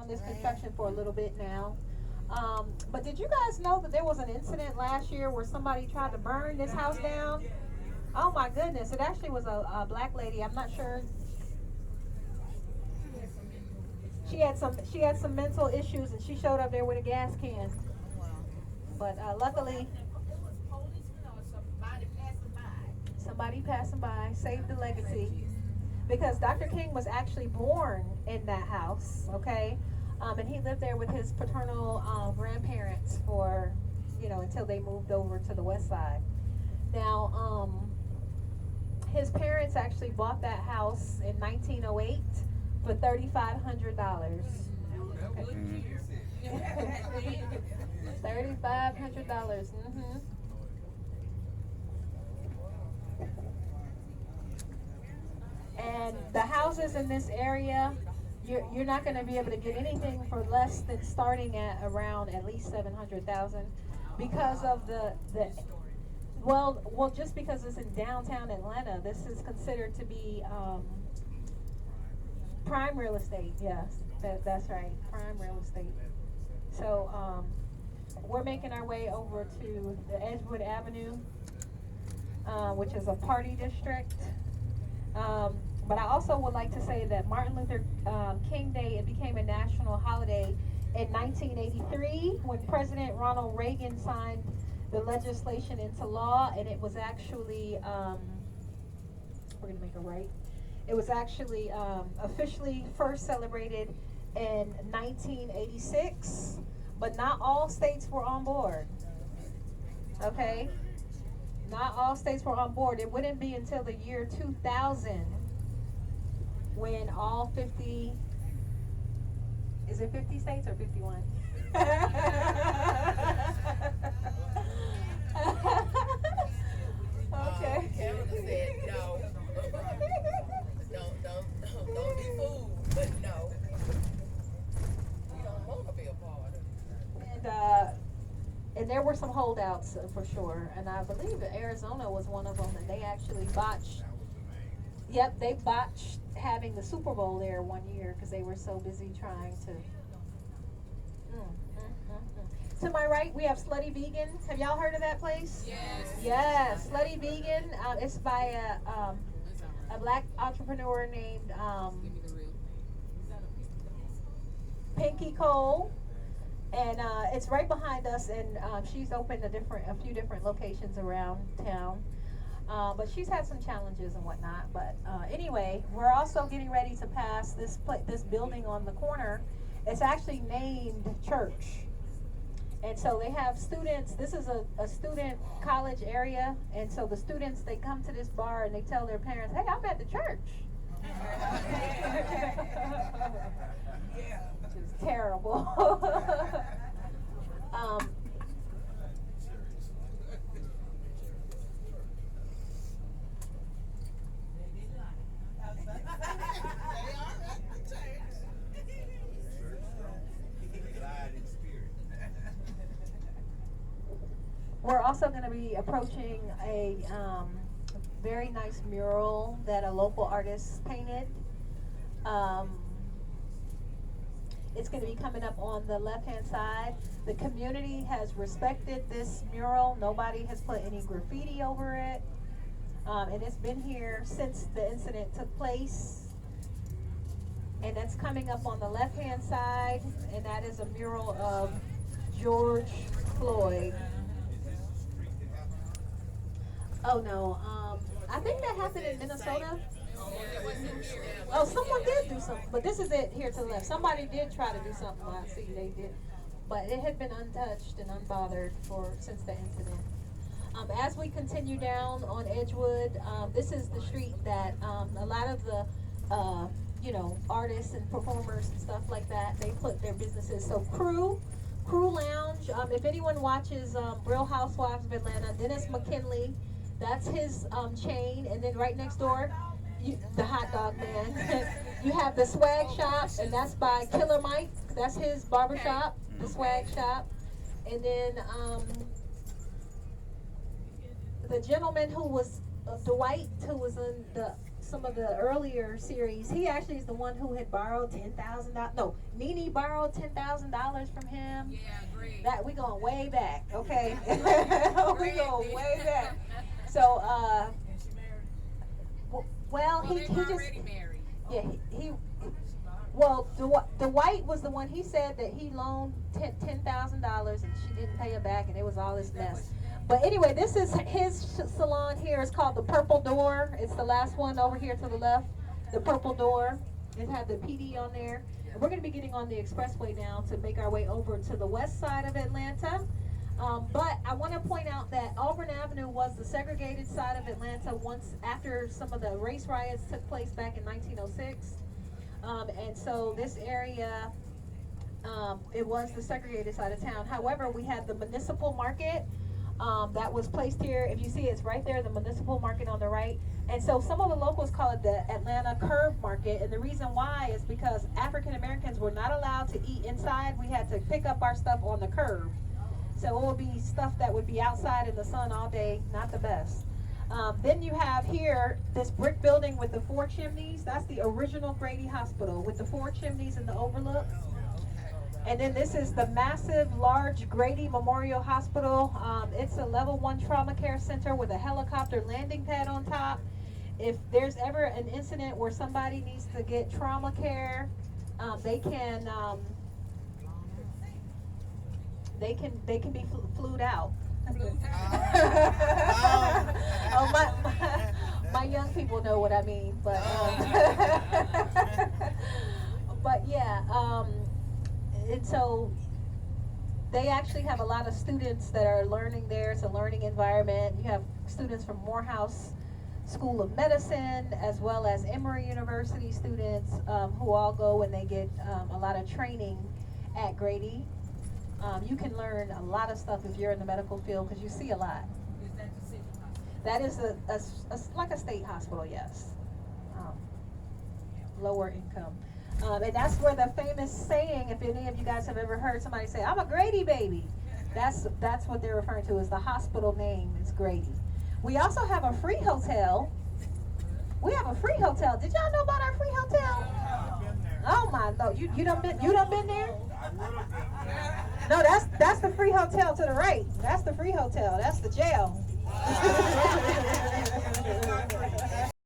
on this construction for a little bit now. But did you guys know that there was an incident last year where somebody tried to burn this house down? Oh my goodness! It actually was a black lady. I'm not sure. She had some mental issues, and she showed up there with a gas can. But luckily, somebody passing by saved the legacy because Dr. King was actually born in that house. Okay, and he lived there with his paternal grandparents for until they moved over to the west side. Now, his parents actually bought that house in 1908 for $3,500. $3,500. And the houses in this area, you're not going to be able to get anything for less than starting at around at least 700,000 because of the well, just because it's in downtown Atlanta, this is considered to be prime real estate. Yes, that's right, prime real estate. So we're making our way over to the Edgewood Avenue, which is a party district. But I also would like to say that Martin Luther King Day, it became a national holiday in 1983 when President Ronald Reagan signed the legislation into law, and it was actually, we're going to make a right. It was actually officially first celebrated in 1986, but not all states were on board. Okay? Not all states were on board. It wouldn't be until the year 2000 when all 50, is it 50 states or 51? Okay. Canada said no. Don't be fooled, but no. We don't want to be a part of it. And there were some holdouts for sure. And I believe that Arizona was one of them, and they actually botched. Yep, they botched having the Super Bowl there one year because they were so busy trying to. To my right, we have Slutty Vegan. Have y'all heard of that place? Yes. Yes, Slutty Vegan. It's by a black entrepreneur named Pinky Cole, and it's right behind us. And she's opened a few different locations around town. But she's had some challenges and whatnot. But anyway, we're also getting ready to pass this building on the corner. It's actually named Church. And so they have students. This is a student college area. And so the students, they come to this bar and they tell their parents, hey, I'm at the church. Which is terrible. We're also going to be approaching a very nice mural that a local artist painted. It's going to be coming up on the left-hand side. The community has respected this mural. Nobody has put any graffiti over it. And it's been here since the incident took place. And that's coming up on the left-hand side, and that is a mural of George Floyd. Oh no, I think that happened in Minnesota. Oh, someone did do something, but this is it here to the left. Somebody did try to do something. I see they did, but it had been untouched and unbothered since the incident. As we continue down on Edgewood, this is the street that a lot of the artists and performers and stuff like that, they put their businesses. So Crew Lounge. If anyone watches Real Housewives of Atlanta, Dennis McKinley. That's his chain, and then right next door, the hot dog man. You have the swag shop, and that's by Killer Mike. That's his barbershop, the swag shop. And then the gentleman who was Dwight, who was in the some of the earlier series, he actually is the one who had borrowed $10,000. No, Nene borrowed $10,000 from him. Yeah, great. That we going way back, okay? We going way back. So, And she married? well, Well, he they he were just already married. yeah he well the White was the one he said that he loaned $10,000 and she didn't pay him back and it was all this mess. But anyway, this is his salon here. It's called the Purple Door. It's the last one over here to the left. The Purple Door. It had the PD on there. And we're going to be getting on the expressway now to make our way over to the west side of Atlanta. But I want to point out that Auburn Avenue was the segregated side of Atlanta once after some of the race riots took place back in 1906. And so this area, it was the segregated side of town. However, we had the municipal market that was placed here. If you see, it's right there, the municipal market on the right. And so some of the locals call it the Atlanta Curb Market. And the reason why is because African Americans were not allowed to eat inside. We had to pick up our stuff on the curb. So it would be stuff that would be outside in the sun all day, not the best. Then you have here this brick building with the 4 chimneys. That's the original Grady Hospital with the 4 chimneys and the overlook. And then this is the massive, large Grady Memorial Hospital. It's a level 1 trauma care center with a helicopter landing pad on top. If there's ever an incident where somebody needs to get trauma care, they can be flued out. Oh, my young people know what I mean, but but yeah. And so they actually have a lot of students that are learning there. It's a learning environment. You have students from Morehouse School of Medicine as well as Emory University students who all go and they get a lot of training at Grady. You can learn a lot of stuff if you're in the medical field because you see a lot. Is that the city hospital? That is like a state hospital, yes. Lower income. And that's where the famous saying, if any of you guys have ever heard somebody say, I'm a Grady baby. That's what they're referring to is the hospital name is Grady. We also have a free hotel. We have a free hotel. Did y'all know about our free hotel? Oh my Lord, you done been there? No, that's the free hotel to the right. That's the free hotel. That's the jail.